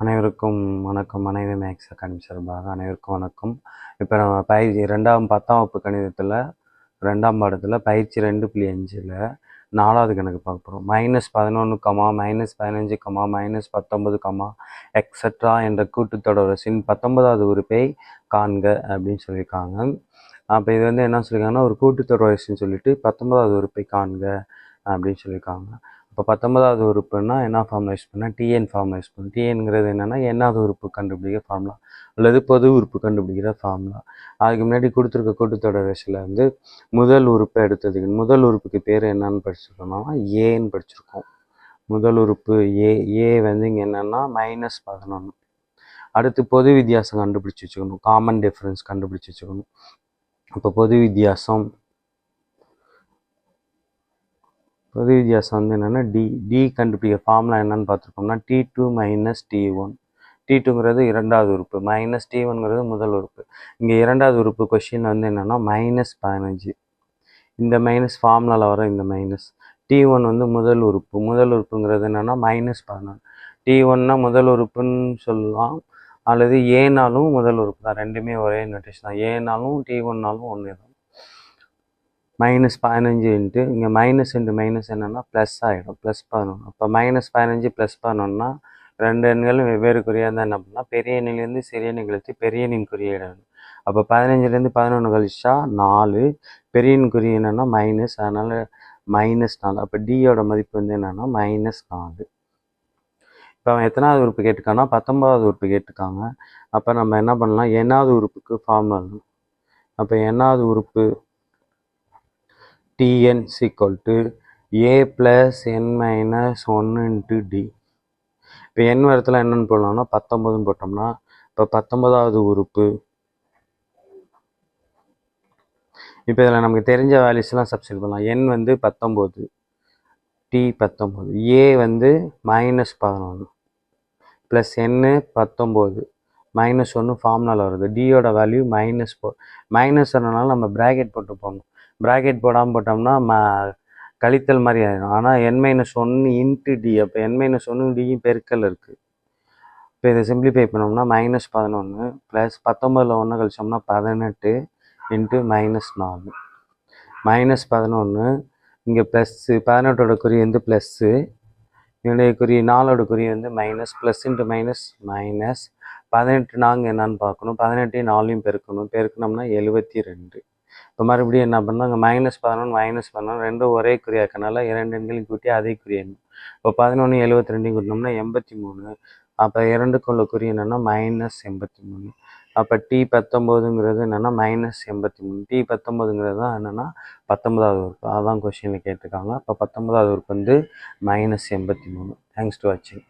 அனைவருக்கும் வணக்கம். அனைவரு maths academy சார்பாக அனைவருக்கும் வணக்கம். இப்போ நம்ம பயிற்சி 10ஆம் வகுப்பு கணிதத்தில் 2ஆம் பாடத்தில் பயிற்சி 2.5ல் 4வது கணக்கு பார்க்க போகிறோம். -11, -15, -19, எக்ஸட்ரா என்ற கூட்டுத்தொடரின் 19வது உறுப்பை காண்க அப்படின்னு சொல்லியிருக்காங்க. அப்போ இது வந்து என்ன சொல்லியிருக்காங்கன்னா, ஒரு கூட்டுத்தொடரின்னு சொல்லிட்டு 19வது உறுப்பை காண்க அப்படின்னு சொல்லியிருக்காங்க. இப்போ 19வது உறுப்புன்னா என்ன ஃபார்முலா யூஸ் பண்ணால் டிஎன் ஃபார்முலா யூஸ் பண்ணணும். டிஎன்கிறது என்னென்னா என்னாவது உறுப்பு கண்டுபிடிக்கிற ஃபார்முலா அல்லது பொது உறுப்பு கண்டுபிடிக்கிற ஃபார்முலா. அதுக்கு முன்னாடி கொடுத்துருக்க கூட்டுத்தொடர் வரிசையில் வந்து முதல் உறுப்பை எடுத்ததுக்கு முதல் உறுப்புக்கு பேர் என்னன்னு படிச்சிருக்கோம்னா ஏன்னு படிச்சிருக்கோம். முதல் உறுப்பு ஏ வந்து இங்கே என்னென்னா -11. அடுத்து பொது வித்தியாசம் கண்டுபிடிச்சி வச்சுக்கணும், காமன் டிஃப்ரென்ஸ் கண்டுபிடிச்சி வச்சுக்கணும். இப்போ பொது வித்தியாசம் வந்து என்னென்னா டி கண்டுபிடிக்க ஃபார்முலா என்னன்னு பார்த்துருக்கோம்னா T2 - T1. T2ங்கிறது இரண்டாவது உறுப்பு, -T1ங்கிறது முதல் உறுப்பு. இங்கே இரண்டாவது உறுப்பு கொஷின் வந்து என்னென்னா -15. இந்த மைனஸ் ஃபார்முலாவில் வர இந்த மைனஸ். T1 வந்து முதல் உறுப்புங்கிறது என்னென்னா -11. T1னா முதல் உறுப்புன்னு சொல்லலாம், அல்லது ஏனாலும் முதல் உறுப்பு தான். ரெண்டுமே ஒரே நோட்டேஷன் தான். ஏனாலும் T1னாலும் ஒன்று தான். -15 இன்ட்டு இங்கே மைனஸ் இன்ட்டு மைனஸ் என்னென்னா ப்ளஸ் ஆகிடும், +11. அப்போ -15 +11னா ரெண்டு எண்களும் வெவ்வேறு குறியாக இருந்தால் என்ன பண்ணால் பெரிய எண்ணிலேருந்து சிறிய எண்ணை கழித்து பெரிய எண்ணின் குறியிடணும். அப்போ 15லேருந்து 11 கழிச்சா 4, பெரிய எண் குறி என்னென்னா மைனஸ், அதனால் -4. அப்போ டியோட மதிப்பு வந்து என்னென்னா -4. இப்போ அவன் எத்தனாவது உறுப்பு கேட்டுக்கான்னா 19வது உறுப்பு கேட்டுக்காங்க. அப்போ நம்ம என்ன பண்ணலாம், என்னாவது உறுப்புக்கு ஃபார்முலா. அப்போ என்னாவது உறுப்பு Tn = a + n - 1 × d. இப்போ n வரத்தில் என்னென்னு போடலாம்னா 19ன்னு போட்டோம்னா, இப்போ 19வது உறுப்பு. இப்போ இதில் நமக்கு தெரிஞ்ச வேல்யூஸ்லாம் சப்ஸ்டிட் பண்ணலாம். n வந்து 19, t 19, a வந்து -11 ப்ளஸ் n 19 -1 ஃபார்முலாவில் வருது. டியோட வேல்யூ -4. மைனஸ் வரனால நம்ம ப்ராக்கெட் போட்டு போடணும். ப்ராக்கெட் போடாமல் போட்டோம்னா கழித்தல் மாதிரி ஆகிடும். ஆனால் n-1 × d. அப்போ n-1 டியும் பெருக்கல் இருக்குது. இப்போ இதை சிம்பிளிஃபை பண்ணோம்னா -11 ப்ளஸ் 19ல் 1 கழிச்சோம்னா 18 × -4. -11 இங்கே ப்ளஸ்ஸு, 18ஓட குறி வந்து ப்ளஸ்ஸு, என்னுடைய குறி 4ஓட குறி வந்து minus. Plus into minus minus. 18 நாங்கள் என்னன்னு பார்க்கணும், 18 4ஐயும் பெருக்கணும்னா 72. இப்போ மறுபடியும் என்ன பண்ணால் -11 -11 ரெண்டும் ஒரே குறியாக்கனால இரண்டு எண்களையும் கூட்டி அதே குறியணும். இப்போ 11 72 கூட்டினோம்னா 83. அப்போ இரண்டுக்குள்ள குறி என்னென்னா -83. அப்போ T19ங்கிறது என்னென்னா -83. T19ங்கிறது தான் என்னென்னா 19வது உறுப்பு. அதான் கொஸ்டினில் கேட்டிருக்காங்க. அப்போ 19வது உறுப்பு வந்து -83. தேங்க்ஸ் டு வாட்சிங்.